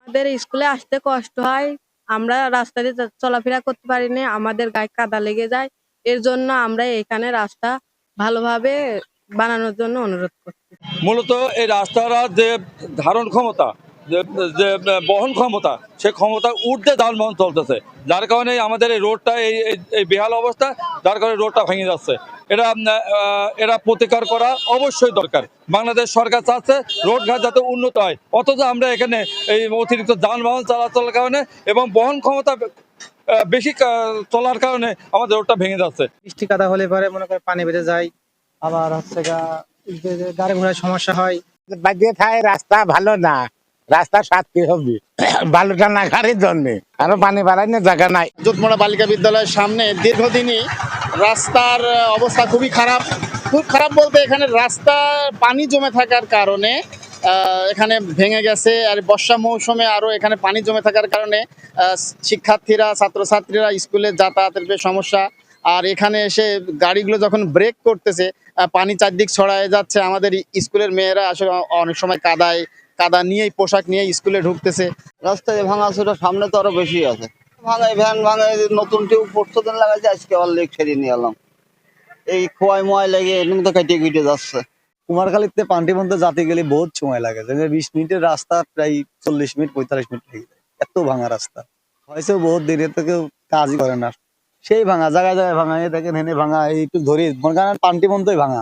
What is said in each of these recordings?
আমাদের স্কুলে আসতে কষ্ট হয়। আমরা রাস্তা দিয়ে চলাফেরা করতে পারি না। আমাদের গায়ে কাদা লেগে যায়। এর জন্য আমরা এখানে রাস্তা ভালোভাবে বানানোর জন্য অনুরোধ করছি। মূলত এই রাস্তাটা যে ধারণ ক্ষমতা, যে যে বহন ক্ষমতা, সে ক্ষমতা ঊর্ধ্বে যানবাহন চলতেছে, যার কারণে আমাদের এই রোডটা এই বেহাল অবস্থা, যার কারণে রোডটা ভেঙে যাচ্ছে। এটা প্রতিকার করা অবশ্যই দরকার। বাংলাদেশ সরকার চাচ্ছে রোডঘাট যাতে উন্নত হয়, অথচ আমরা এখানে এই অতিরিক্ত যানবাহন চলাচলের কারণে এবং বহন ক্ষমতা বেশি চলার কারণে আমাদের রোডটা ভেঙে যাচ্ছে। বৃষ্টি কাদা হলে পরে মনে করে পানি বেড়ে যায়, আবার হচ্ছে গাড়ি ঘোড়ার সমস্যা হয়। বাজে খায় রাস্তা ভালো না, রাস্তা সাতটি হবে ভালোটা না গাড়ির জন্য, আরো পানি বাড়ায় না জায়গা নাই। জোতমোড়া বালিকা বিদ্যালয়ের সামনে দীর্ঘদিনই রাস্তার অবস্থা খুবই খারাপ। খুব খারাপ বলতে এখানে রাস্তা পানি জমে থাকার কারণে এখানে ভেঙে গেছে। আর বর্ষা মৌসুমে আরো এখানে পানি জমে থাকার কারণে শিক্ষার্থীরা ছাত্রছাত্রীরা স্কুলে যাতায়াতের বেশ সমস্যা। আর এখানে এসে গাড়িগুলো যখন ব্রেক করতেছে পানি চারদিক ছড়ায় যাচ্ছে। আমাদের স্কুলের মেয়েরা আসলে অনেক সময় কাদা নিয়েই পোশাক নিয়ে স্কুলে ঢুকতেছে। রাস্তায় ভাঙাচোরা সামনে তো আরো বেশি আছে। ভাঙাই ভ্যান ভাঙাই নতুন টিউব পরশু দিন লাগাইছে, আজকে আবার লেক সেরিয়ে নিয়ে এলাম। এই খোয়াই মোয়াই লেগে এমনি তো কাটিয়ে কেটে যাচ্ছে। কুমারখালীতে পান্টি পর্যন্ত যেতে গেলে বহুত সময় লাগে, 20 মিনিটের রাস্তা প্রায় 40 মিনিট 45 মিনিট লেগে যায়, এত ভাঙা রাস্তা হয়েছে। বহুত দিন এর থেকে কাজই করে না, সেই ভাঙা জায়গায় জায়গায় ভাঙা। দেখেন হেনে ভাঙা, একটু ধরে মনে করেন পান্টি পর্যন্তই ভাঙা।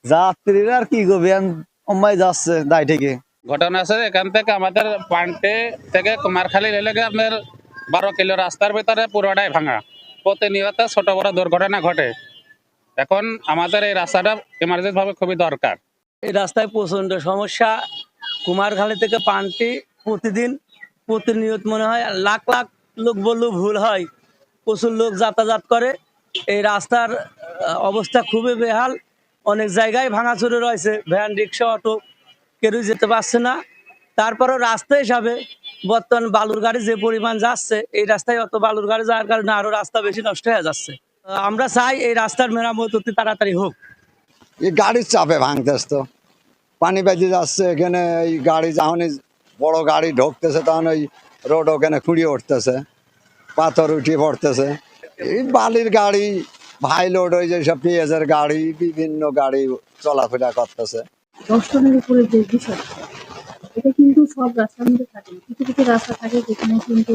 যাত্রীরা আর কি করবে, অম্মাই যাচ্ছে দায় থেকে। ঘটনা আছে এখান থেকে আমাদের পান্টে থেকে কুমারখালী রেলে আপনার 12 কিলো রাস্তার ভিতরে পুরোটাই ভাঙা। প্রতিনিয়ত ছোট বড় দুর্ঘটনা ঘটে। এখন আমাদের এই রাস্তাটা ইমার্জেন্সি ভাবে খুবই দরকার। এই রাস্তায় প্রচন্ড সমস্যা। কুমারখালী থেকে পান্টি প্রতিনিয়ত মনে হয় লাখ লাখ লোক বললেও ভুল হয়, প্রচুর লোক যাতায়াত করে। এই রাস্তার অবস্থা খুবই বেহাল। অনেক জায়গায় ভাঙাচুরে রয়েছে, ভ্যান রিক্সা অটো কেউই যেতে পারছে না। তারপরেও রাস্তা হিসাবে বর্তমান বালুর গাড়ি যে পরিমাণ যাচ্ছে, এই রাস্তায় অত বালুর গাড়ি যাওয়ার কারণে আরো রাস্তা বেশি নষ্ট হয়ে যাচ্ছে। আমরা চাই এই রাস্তার মেরামত অতি তাড়াতাড়ি হোক। এই গাড়ির চাপে ভাঙতেছে, তো পানি বেঁধে যাচ্ছে এখানে। এই গাড়ি যখন বড় গাড়ি ঢুকতেছে তখন ওই রোড ওখানে খুঁড়িয়ে উঠতেছে, পাথর উঠিয়ে পড়তেছে। এই বালির গাড়ি, ভাই লোড হয়ে যায়, সব পেঁয়াজের গাড়ি, বিভিন্ন গাড়ি চলাফেরা করতেছে। 10 টনের উপরে যে বিষয়, এটা কিন্তু সব রাস্তার মধ্যে থাকে না। কিছু কিছু রাস্তা থাকে যেখানে কিন্তু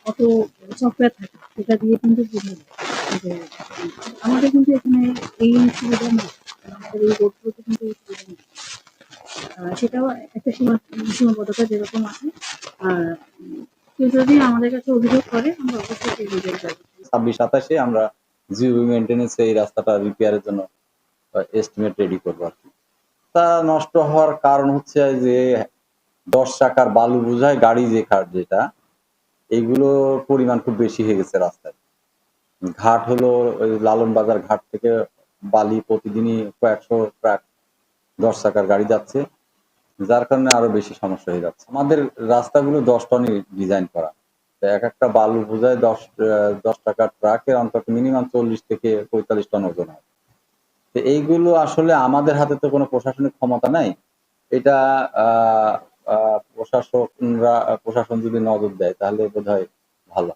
অত সফটওয়্যার থাকে, সেটা দিয়ে কিন্তু বোঝা যায় যে আমাদের কিন্তু এখানে এই সুবিধা নেই। আমাদের এই রোডগুলোতে কিন্তু এই সুবিধা নেই। সেটাও একটা সীমাবদ্ধতা যেরকম আছে। আর কেউ যদি আমাদের কাছে অভিযোগ করে, আমরা অবশ্যই সেই অভিযোগ করব। 26-27 আমরা জিও মেইনটেনেন্স এই রাস্তাটা রিপেয়ারের জন্য এস্টিমেট রেডি করবো আর কি। তা নষ্ট হওয়ার কারণ হচ্ছে যে 10 চাকার বালু বোঝায় গাড়ি যেটা এইগুলোর পরিমাণ খুব বেশি হয়ে গেছে রাস্তায়। ঘাট হলো ওই লালন বাজার ঘাট থেকে বালি প্রতিদিনই কয়েকশো ট্রাক 10 চাকার গাড়ি যাচ্ছে, যার কারণে আরো বেশি সমস্যা হয়ে যাচ্ছে। আমাদের রাস্তাগুলো 10 টনই ডিজাইন করা, এক একটা বালু বোঝায় 10 টাকার ট্রাকের অন্তত মিনিমাম 40 থেকে 45 টন ওজন হয়। তো এইগুলো আসলে আমাদের হাতে তো কোনো প্রশাসনিক ক্ষমতা নাই। এটা প্রশাসন যদি নজর দেয় তাহলে বোধহয় ভালো।